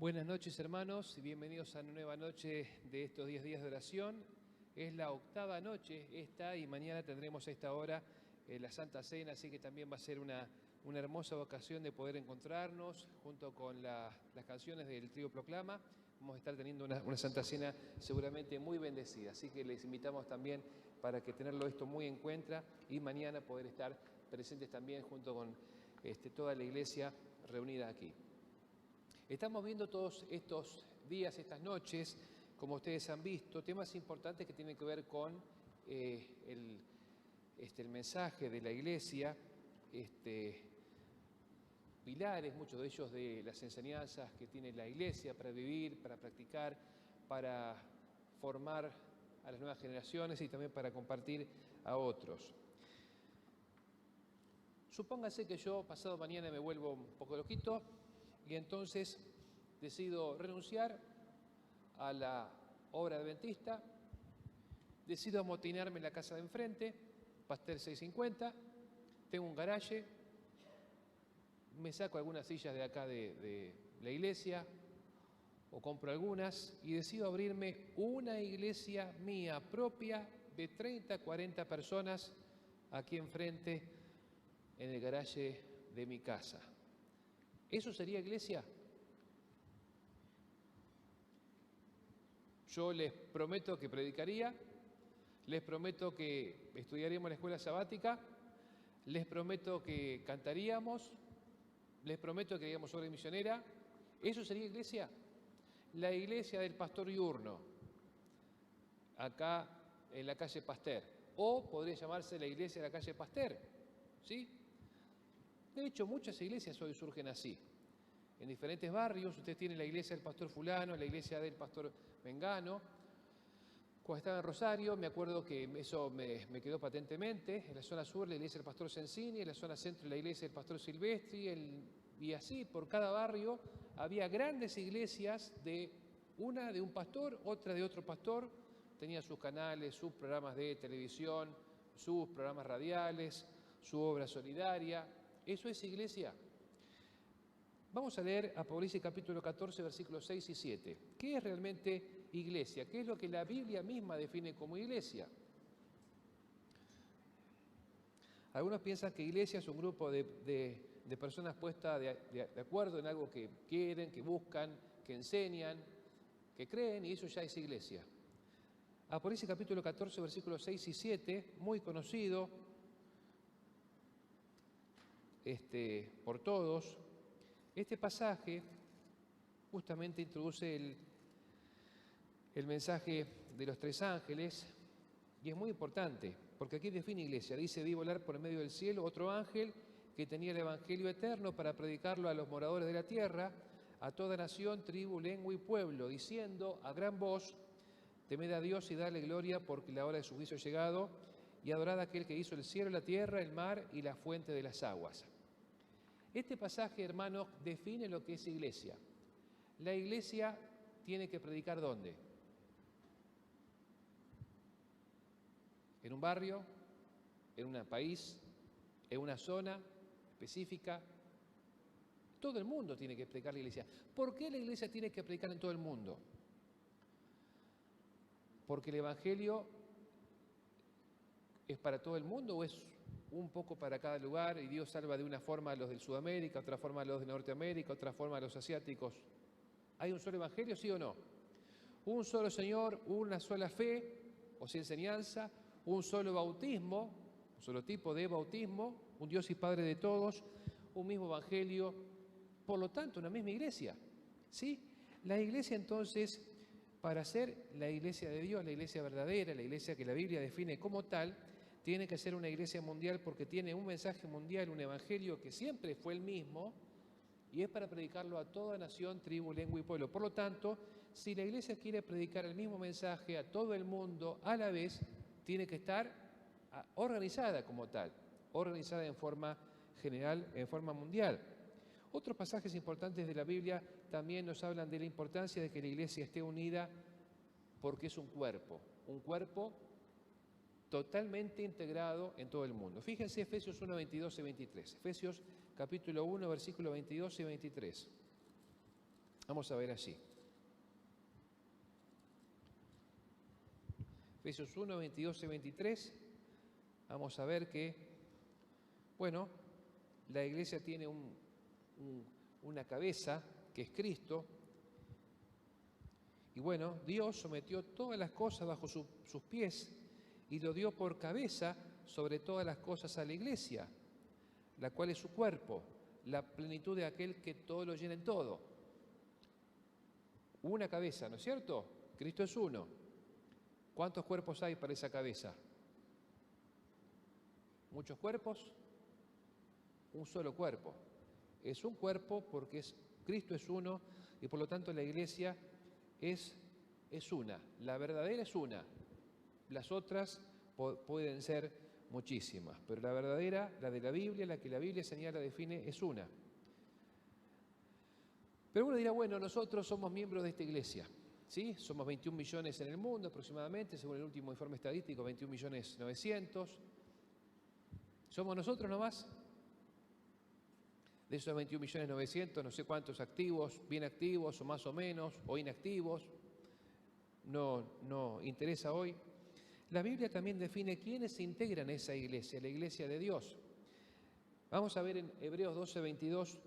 Buenas noches, hermanos, y bienvenidos a una nueva noche de estos 10 días de oración. Es la octava noche esta y mañana tendremos a esta hora la Santa Cena, así que también va a ser una hermosa ocasión de poder encontrarnos junto con las canciones del Trío Proclama. Vamos a estar teniendo una Santa Cena seguramente muy bendecida, así que les invitamos también para que tenerlo esto muy en cuenta y mañana poder estar presentes también junto con toda la iglesia reunida aquí. Estamos viendo todos estos días, estas noches, como ustedes han visto, temas importantes que tienen que ver con el mensaje de la Iglesia, pilares, muchos de ellos de las enseñanzas que tiene la Iglesia para vivir, para practicar, para formar a las nuevas generaciones y también para compartir a otros. Supóngase que yo pasado mañana me vuelvo un poco loquito y entonces decido renunciar a la obra adventista, decido amotinarme en la casa de enfrente, Pastel 650, tengo un garaje, me saco algunas sillas de acá de la iglesia o compro algunas y decido abrirme una iglesia mía propia de 30, 40 personas aquí enfrente en el garaje de mi casa. ¿Eso sería iglesia? Yo les prometo que predicaría, les prometo que estudiaríamos en la escuela sabática, les prometo que cantaríamos, les prometo que haríamos obra misionera. ¿Eso sería iglesia? La iglesia del pastor Yurno, acá en la calle Pasteur, o podría llamarse la iglesia de la calle Pasteur, ¿sí? De hecho, muchas iglesias hoy surgen así. En diferentes barrios, usted tiene la iglesia del pastor fulano, la iglesia del pastor Mengano. Cuando estaba en Rosario, me acuerdo que eso me quedó patentemente. En la zona sur, la iglesia del pastor Sensini, en la zona centro, la iglesia del pastor Silvestri, y así, por cada barrio, había grandes iglesias una de un pastor, otra de otro pastor. Tenía sus canales, sus programas de televisión, sus programas radiales, su obra solidaria. ¿Eso es iglesia? Vamos a leer Apocalipsis capítulo 14, versículos 6 y 7. ¿Qué es realmente iglesia? ¿Qué es lo que la Biblia misma define como iglesia? Algunos piensan que iglesia es un grupo de personas puestas de acuerdo en algo que quieren, que buscan, que enseñan, que creen, y eso ya es iglesia. Apocalipsis capítulo 14, versículos 6 y 7, muy conocido por todos. Este pasaje justamente introduce el mensaje de los tres ángeles y es muy importante porque aquí define iglesia. Dice: vi volar por el medio del cielo otro ángel que tenía el evangelio eterno para predicarlo a los moradores de la tierra, a toda nación, tribu, lengua y pueblo, diciendo a gran voz: temed a Dios y dale gloria, porque la hora de su juicio ha llegado, y adorad a aquel que hizo el cielo, la tierra, el mar y la fuente de las aguas. Este pasaje, hermanos, define lo que es iglesia. La iglesia tiene que predicar ¿dónde? ¿En un barrio? ¿En un país? ¿En una zona específica? Todo el mundo tiene que predicar la iglesia. ¿Por qué la iglesia tiene que predicar en todo el mundo? ¿Porque el evangelio es para todo el mundo o es un poco para cada lugar y Dios salva de una forma a los de Sudamérica, otra forma a los de Norteamérica, otra forma a los asiáticos? ¿Hay un solo evangelio, sí o no? Un solo Señor, una sola fe, o sea, enseñanza, un solo bautismo, un solo tipo de bautismo, un Dios y Padre de todos, un mismo evangelio, por lo tanto, una misma iglesia, ¿sí? La iglesia entonces, para ser la iglesia de Dios, la iglesia verdadera, la iglesia que la Biblia define como tal, tiene que ser una iglesia mundial porque tiene un mensaje mundial, un evangelio que siempre fue el mismo y es para predicarlo a toda nación, tribu, lengua y pueblo. Por lo tanto, si la iglesia quiere predicar el mismo mensaje a todo el mundo a la vez, tiene que estar organizada como tal, organizada en forma general, en forma mundial. Otros pasajes importantes de la Biblia también nos hablan de la importancia de que la iglesia esté unida porque es un cuerpo totalmente integrado en todo el mundo. Fíjense Efesios 1, 22 y 23. Efesios capítulo 1, versículo 22 y 23. Vamos a ver allí. Efesios 1, 22 y 23. Vamos a ver que, bueno, la iglesia tiene una cabeza, que es Cristo. Y bueno, Dios sometió todas las cosas bajo sus pies y lo dio por cabeza sobre todas las cosas a la iglesia, la cual es su cuerpo, la plenitud de aquel que todo lo llena en todo. Una cabeza, ¿no es cierto? Cristo es uno. ¿Cuántos cuerpos hay para esa cabeza? ¿Muchos cuerpos? Un solo cuerpo. Es un cuerpo porque Cristo es uno y por lo tanto la iglesia es una. La verdadera es una. Las otras pueden ser muchísimas, pero la verdadera, la de la Biblia, la que la Biblia señala, define, es una. Pero uno dirá, bueno, nosotros somos miembros de esta iglesia, ¿sí? Somos 21 millones en el mundo aproximadamente, según el último informe estadístico, 21.900.000. ¿Somos nosotros nomás? De esos 21.900.000, no sé cuántos activos, bien activos o más o menos, o inactivos, no interesa hoy. La Biblia también define quiénes se integran a esa iglesia, la iglesia de Dios. Vamos a ver en Hebreos 12:22,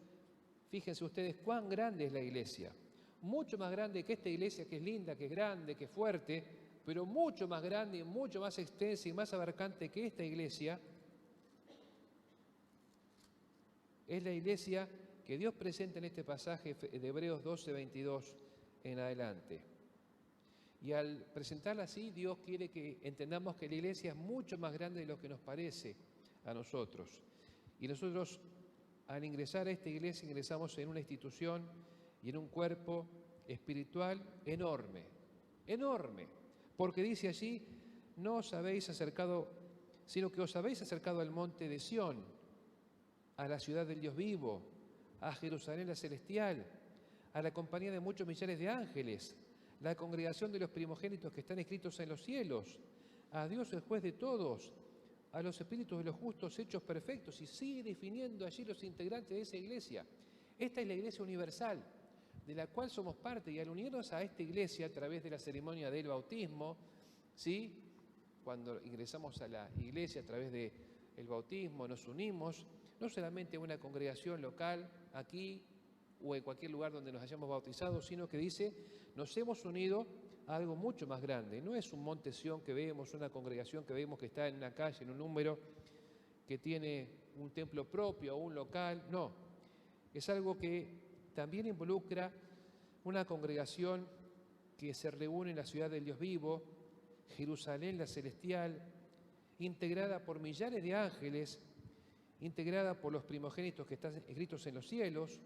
fíjense ustedes cuán grande es la iglesia. Mucho más grande que esta iglesia, que es linda, que es grande, que es fuerte, pero mucho más grande y mucho más extensa y más abarcante que esta iglesia, es la iglesia que Dios presenta en este pasaje de Hebreos 12:22 en adelante. Y al presentarla así, Dios quiere que entendamos que la iglesia es mucho más grande de lo que nos parece a nosotros. Y nosotros, al ingresar a esta iglesia, ingresamos en una institución y en un cuerpo espiritual enorme, enorme. Porque dice allí, no os habéis acercado, sino que os habéis acercado al monte de Sión, a la ciudad del Dios vivo, a Jerusalén la celestial, a la compañía de muchos millares de ángeles, la congregación de los primogénitos que están escritos en los cielos, a Dios el juez de todos, a los espíritus de los justos hechos perfectos, y sigue definiendo allí los integrantes de esa iglesia. Esta es la iglesia universal, de la cual somos parte, y al unirnos a esta iglesia a través de la ceremonia del bautismo, ¿sí? Cuando ingresamos a la iglesia a través del bautismo, nos unimos, no solamente a una congregación local, aquí o en cualquier lugar donde nos hayamos bautizado, sino que dice, nos hemos unido a algo mucho más grande. No es un monte Sión que vemos, una congregación que vemos que está en una calle, en un número, que tiene un templo propio o un local, no. Es algo que también involucra una congregación que se reúne en la ciudad del Dios vivo, Jerusalén la celestial, integrada por millares de ángeles, integrada por los primogénitos que están escritos en los cielos,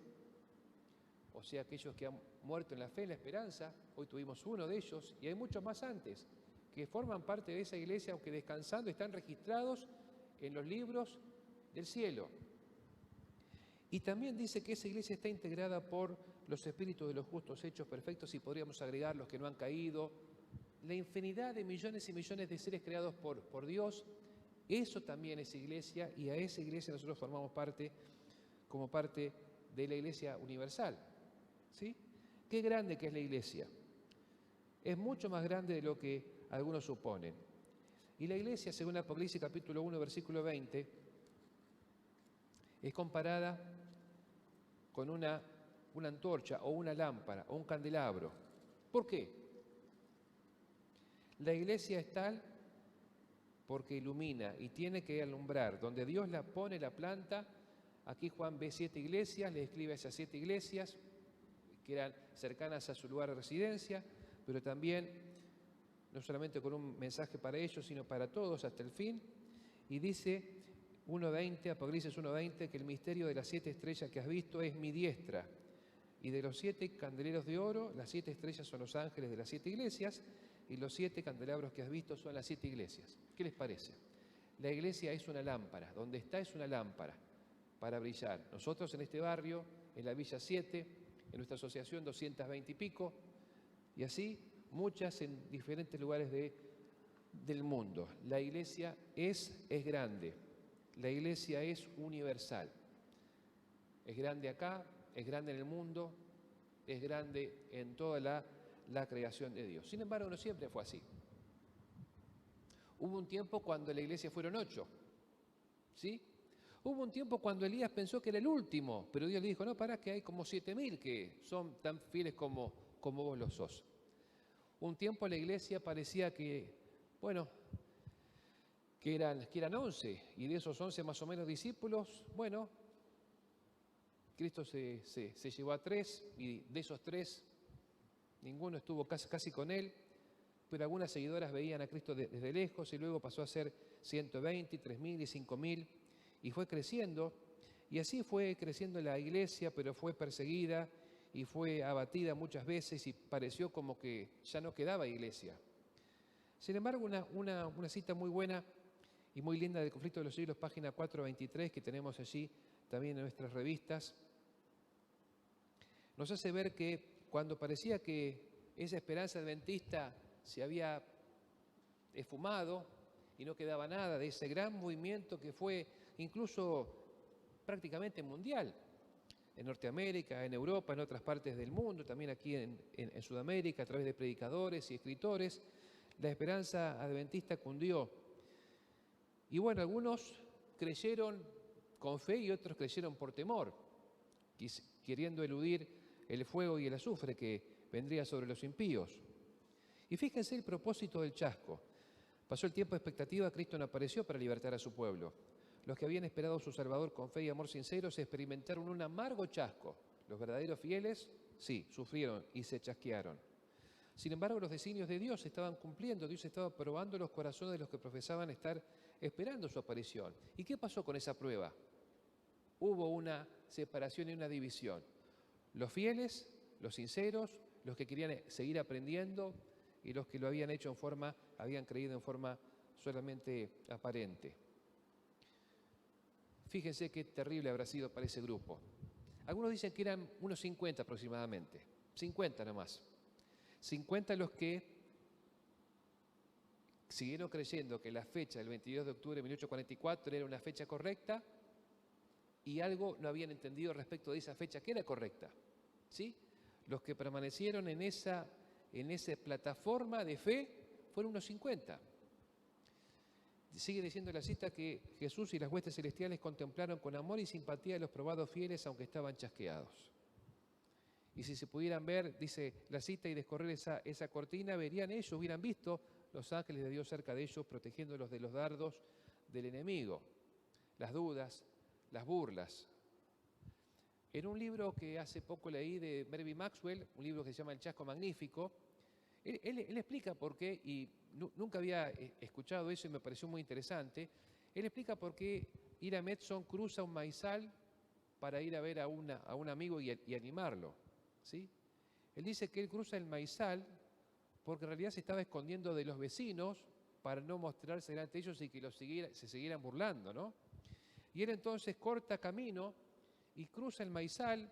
o sea, aquellos que han muerto en la fe, en la esperanza. Hoy tuvimos uno de ellos, y hay muchos más antes, que forman parte de esa iglesia, aunque descansando, están registrados en los libros del cielo. Y también dice que esa iglesia está integrada por los espíritus de los justos hechos perfectos, y podríamos agregar los que no han caído, la infinidad de millones y millones de seres creados por Dios. Eso también es iglesia, y a esa iglesia nosotros formamos parte como parte de la iglesia universal. ¿Sí? Qué grande que es la iglesia. Es mucho más grande de lo que algunos suponen. Y la iglesia, según Apocalipsis capítulo 1, versículo 20, es comparada con una antorcha o una lámpara o un candelabro. ¿Por qué? La iglesia es tal porque ilumina y tiene que alumbrar. Donde Dios la pone, la planta. Aquí Juan ve 7 iglesias, le escribe a esas 7 iglesias que eran cercanas a su lugar de residencia, pero también no solamente con un mensaje para ellos, sino para todos hasta el fin. Y dice 1:20, Apocalipsis 1:20, que el misterio de las 7 estrellas que has visto es mi diestra. Y de los 7 candeleros de oro, las 7 estrellas son los ángeles de las 7 iglesias, y los 7 candelabros que has visto son las 7 iglesias. ¿Qué les parece? La iglesia es una lámpara, donde está es una lámpara para brillar. Nosotros en este barrio, en la Villa 7, en nuestra asociación 220 y pico, y así muchas en diferentes lugares del mundo. La iglesia es grande, la iglesia es universal. Es grande acá, es grande en el mundo, es grande en toda la creación de Dios. Sin embargo, no siempre fue así. Hubo un tiempo cuando en la iglesia fueron 8, ¿sí? Hubo un tiempo cuando Elías pensó que era el último, pero Dios le dijo, no, pará, que hay como 7.000 que son tan fieles como vos lo sos. Un tiempo la iglesia parecía que, bueno, que eran 11, y de esos 11 más o menos discípulos, bueno, Cristo se llevó a 3, y de esos 3, ninguno estuvo casi con él, pero algunas seguidoras veían a Cristo desde lejos, y luego pasó a ser 120, 3.000 y 5.000, y fue creciendo, y así fue creciendo la iglesia, pero fue perseguida y fue abatida muchas veces, y pareció como que ya no quedaba iglesia. Sin embargo, una cita muy buena y muy linda del Conflicto de los Siglos, página 423, que tenemos allí también en nuestras revistas, nos hace ver que cuando parecía que esa esperanza adventista se había esfumado y no quedaba nada de ese gran movimiento que fue incluso prácticamente mundial, en Norteamérica, en Europa, en otras partes del mundo, también aquí en Sudamérica, a través de predicadores y escritores, la esperanza adventista cundió. Y bueno, algunos creyeron con fe y otros creyeron por temor, queriendo eludir el fuego y el azufre que vendría sobre los impíos. Y fíjense el propósito del chasco. Pasó el tiempo de expectativa, Cristo no apareció para libertar a su pueblo. Los que habían esperado a su Salvador con fe y amor sinceros experimentaron un amargo chasco. Los verdaderos fieles, sí, sufrieron y se chasquearon. Sin embargo, los designios de Dios se estaban cumpliendo. Dios estaba probando los corazones de los que profesaban estar esperando su aparición. ¿Y qué pasó con esa prueba? Hubo una separación y una división. Los fieles, los sinceros, los que querían seguir aprendiendo y los que lo habían hecho habían creído en forma solamente aparente. Fíjense qué terrible habrá sido para ese grupo. Algunos dicen que eran unos 50 aproximadamente, 50 nomás. 50 los que siguieron creyendo que la fecha del 22 de octubre de 1844 era una fecha correcta y algo no habían entendido respecto de esa fecha que era correcta, ¿sí? Los que permanecieron en esa plataforma de fe fueron unos 50. Sigue diciendo la cita que Jesús y las huestes celestiales contemplaron con amor y simpatía a los probados fieles aunque estaban chasqueados. Y si se pudieran ver, dice la cita, y descorrer esa cortina, verían ellos, hubieran visto los ángeles de Dios cerca de ellos, protegiéndolos de los dardos del enemigo, las dudas, las burlas. En un libro que hace poco leí de Mervyn Maxwell, un libro que se llama El Chasco Magnífico, él explica por qué, y nunca había escuchado eso y me pareció muy interesante, él explica por qué Hiram Edson cruza un maizal para ir a ver a un amigo y animarlo, ¿sí? Él dice que él cruza el maizal porque en realidad se estaba escondiendo de los vecinos para no mostrarse delante de ellos y que se siguieran burlando, ¿no? Y él entonces corta camino y cruza el maizal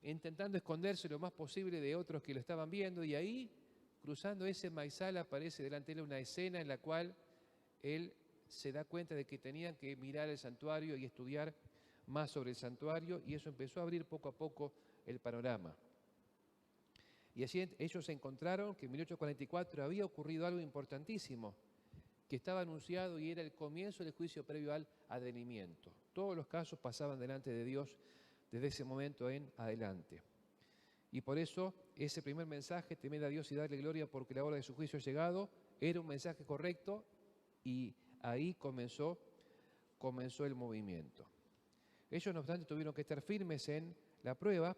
intentando esconderse lo más posible de otros que lo estaban viendo, y ahí, cruzando ese maizal, aparece delante de él una escena en la cual él se da cuenta de que tenían que mirar el santuario y estudiar más sobre el santuario, y eso empezó a abrir poco a poco el panorama. Y así ellos encontraron que en 1844 había ocurrido algo importantísimo, que estaba anunciado y era el comienzo del juicio previo al advenimiento. Todos los casos pasaban delante de Dios desde ese momento en adelante. Y por eso ese primer mensaje, temed a Dios y darle gloria porque la hora de su juicio ha llegado, era un mensaje correcto, y ahí comenzó el movimiento. Ellos, no obstante, tuvieron que estar firmes en la prueba,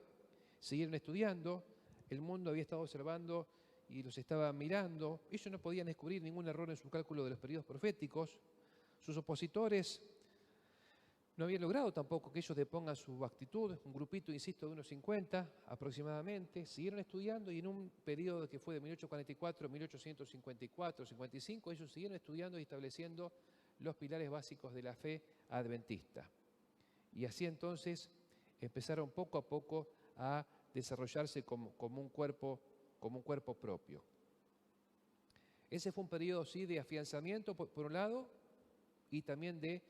siguieron estudiando, el mundo había estado observando y los estaba mirando. Ellos no podían descubrir ningún error en su cálculo de los periodos proféticos. Sus opositores no habían logrado tampoco que ellos depongan su actitud, un grupito, insisto, de unos 50 aproximadamente. Siguieron estudiando y en un periodo que fue de 1844 a 1854, 55, ellos siguieron estudiando y estableciendo los pilares básicos de la fe adventista. Y así entonces empezaron poco a poco a desarrollarse como un cuerpo propio. Ese fue un periodo, sí, de afianzamiento por un lado, y también de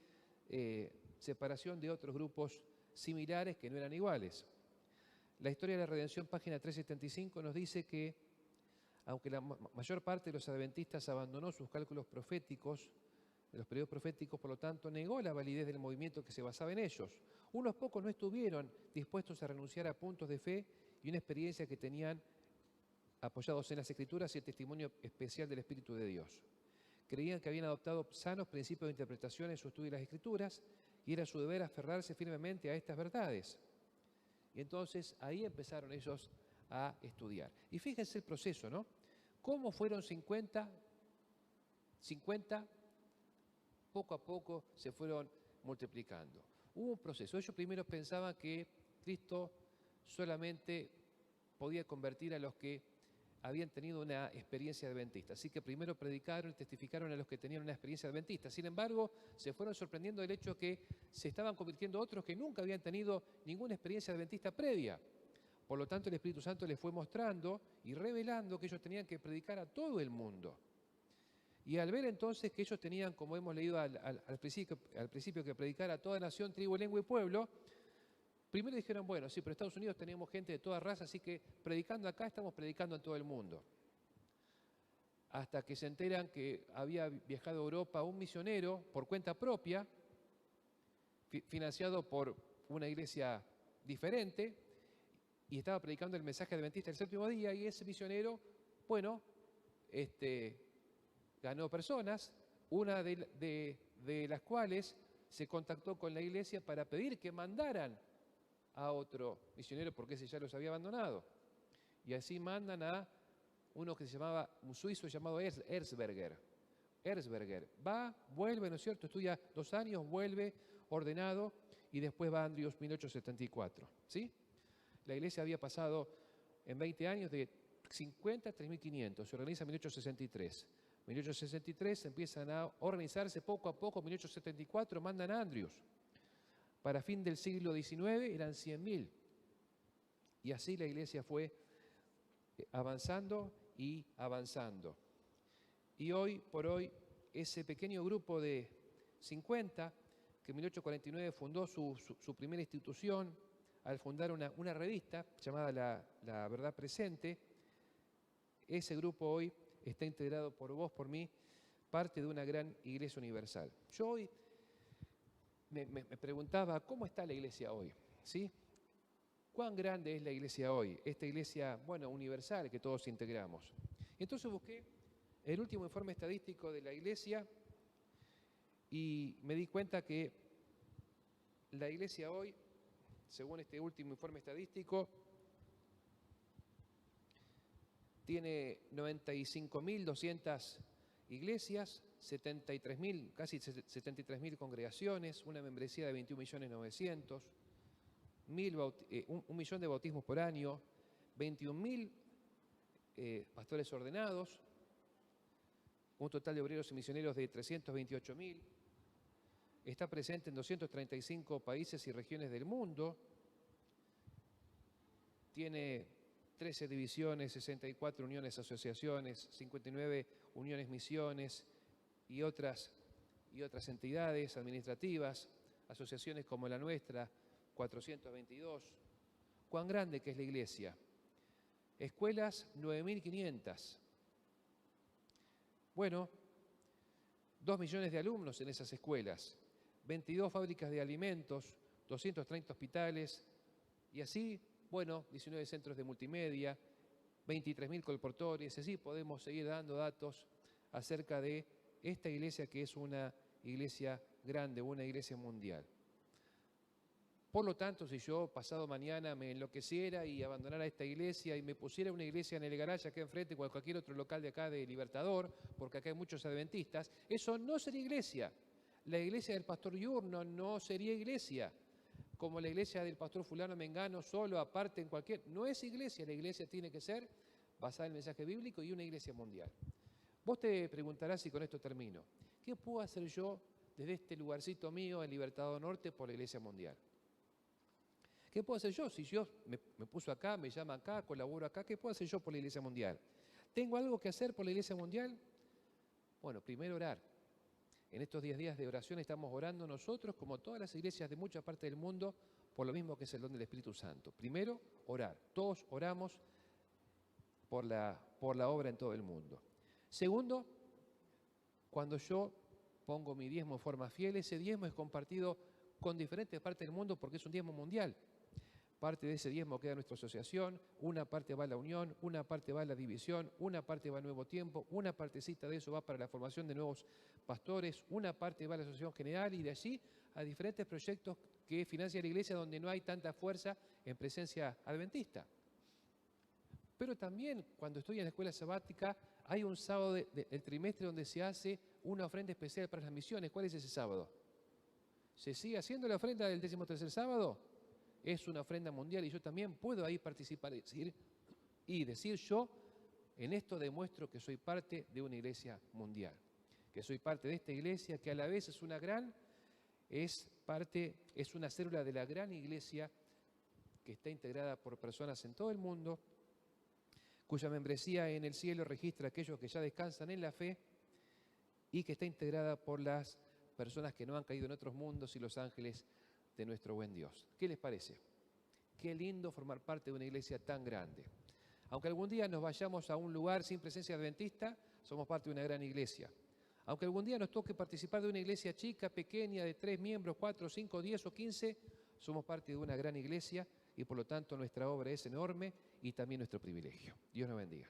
separación de otros grupos similares que no eran iguales. La historia de la redención, página 375, nos dice que, aunque la mayor parte de los adventistas abandonó sus cálculos proféticos, de los periodos proféticos, por lo tanto, negó la validez del movimiento que se basaba en ellos. Unos pocos no estuvieron dispuestos a renunciar a puntos de fe y una experiencia que tenían apoyados en las Escrituras y el testimonio especial del Espíritu de Dios. Creían que habían adoptado sanos principios de interpretación en su estudio de las Escrituras y era su deber aferrarse firmemente a estas verdades. Y entonces ahí empezaron ellos a estudiar. Y fíjense el proceso, ¿no? ¿Cómo fueron 50? Poco a poco se fueron multiplicando. Hubo un proceso. Ellos primero pensaban que Cristo solamente podía convertir a los que habían tenido una experiencia adventista. Así que primero predicaron y testificaron a los que tenían una experiencia adventista. Sin embargo, se fueron sorprendiendo del hecho que se estaban convirtiendo otros que nunca habían tenido ninguna experiencia adventista previa. Por lo tanto, el Espíritu Santo les fue mostrando y revelando que ellos tenían que predicar a todo el mundo. Y al ver entonces que ellos tenían, como hemos leído al principio, que predicar a toda nación, tribu, lengua y pueblo, primero dijeron, bueno, sí, pero en Estados Unidos tenemos gente de toda raza, así que predicando acá estamos predicando en todo el mundo. Hasta que se enteran que había viajado a Europa un misionero por cuenta propia, financiado por una iglesia diferente, y estaba predicando el mensaje adventista el séptimo día, y ese misionero, bueno, ganó personas, una de las cuales se contactó con la iglesia para pedir que mandaran a otro misionero porque ese ya los había abandonado. Y así mandan a uno que se llamaba, un suizo llamado Erzberger. Erzberger va, vuelve, ¿no es cierto? Estudia 2 años, vuelve ordenado y después va a Andrews 1874. ¿Sí? La iglesia había pasado en 20 años de 50 a 3.500, se organiza en 1863. 1863 empiezan a organizarse poco a poco, 1874 mandan a Andrews. Para fin del siglo XIX eran 100.000. Y así la iglesia fue avanzando y avanzando. Y hoy por hoy, ese pequeño grupo de 50, que en 1849 fundó su primera institución, al fundar una revista llamada La Verdad Presente, ese grupo hoy está integrado por vos, por mí, parte de una gran iglesia universal. Yo hoy me preguntaba, ¿cómo está la iglesia hoy? ¿Sí? ¿Cuán grande es la iglesia hoy? Esta iglesia, bueno, universal que todos integramos. Entonces busqué el último informe estadístico de la iglesia y me di cuenta que la iglesia hoy, según este último informe estadístico, tiene 95.200 iglesias, 73.000, casi 73.000 congregaciones, una membresía de 21.900.000, un millón de bautismos por año, 21.000 pastores ordenados, un total de obreros y misioneros de 328.000, está presente en 235 países y regiones del mundo, tiene 13 divisiones, 64 uniones, asociaciones, 59 uniones, misiones y otras entidades administrativas, asociaciones como la nuestra, 422. ¿Cuán grande que es la iglesia? Escuelas, 9.500. Bueno, 2 millones de alumnos en esas escuelas, 22 fábricas de alimentos, 230 hospitales y así, bueno, 19 centros de multimedia, 23.000 colportores, así podemos seguir dando datos acerca de esta iglesia que es una iglesia grande, una iglesia mundial. Por lo tanto, si yo pasado mañana me enloqueciera y abandonara esta iglesia y me pusiera una iglesia en el garaje acá enfrente o en cualquier otro local de acá de Libertador, porque acá hay muchos adventistas, eso no sería iglesia. La iglesia del pastor Yurno no sería iglesia, como la iglesia del pastor fulano mengano, solo, aparte, en cualquier... No es iglesia, la iglesia tiene que ser basada en el mensaje bíblico y una iglesia mundial. Vos te preguntarás, y con esto termino, ¿qué puedo hacer yo desde este lugarcito mío en Libertador Norte por la iglesia mundial? ¿Qué puedo hacer yo? Si Dios me puso acá, me llama acá, colaboro acá, ¿qué puedo hacer yo por la iglesia mundial? ¿Tengo algo que hacer por la iglesia mundial? Bueno, primero orar. En estos 10 días de oración estamos orando nosotros, como todas las iglesias de muchas partes del mundo, por lo mismo que es el don del Espíritu Santo. Primero, orar. Todos oramos por la obra en todo el mundo. Segundo, cuando yo pongo mi diezmo en forma fiel, ese diezmo es compartido con diferentes partes del mundo porque es un diezmo mundial. Parte de ese diezmo queda en nuestra asociación, una parte va a la unión, una parte va a la división, una parte va a Nuevo Tiempo, una partecita de eso va para la formación de nuevos pastores, una parte va a la asociación general y de allí a diferentes proyectos que financia la iglesia donde no hay tanta fuerza en presencia adventista. Pero también cuando estoy en la escuela sabática hay un sábado del trimestre donde se hace una ofrenda especial para las misiones. ¿Cuál es ese sábado? ¿Se sigue haciendo la ofrenda del 13º sábado? Es una ofrenda mundial y yo también puedo ahí participar y decir yo en esto demuestro que soy parte de una iglesia mundial, que soy parte de esta iglesia que a la vez es una célula de la gran iglesia que está integrada por personas en todo el mundo, cuya membresía en el cielo registra a aquellos que ya descansan en la fe y que está integrada por las personas que no han caído en otros mundos y los ángeles de nuestro buen Dios. ¿Qué les parece? Qué lindo formar parte de una iglesia tan grande. Aunque algún día nos vayamos a un lugar sin presencia adventista, somos parte de una gran iglesia. Aunque algún día nos toque participar de una iglesia chica, pequeña, de 3 miembros, 4, 5, 10 o 15, somos parte de una gran iglesia y por lo tanto nuestra obra es enorme y también nuestro privilegio. Dios nos bendiga.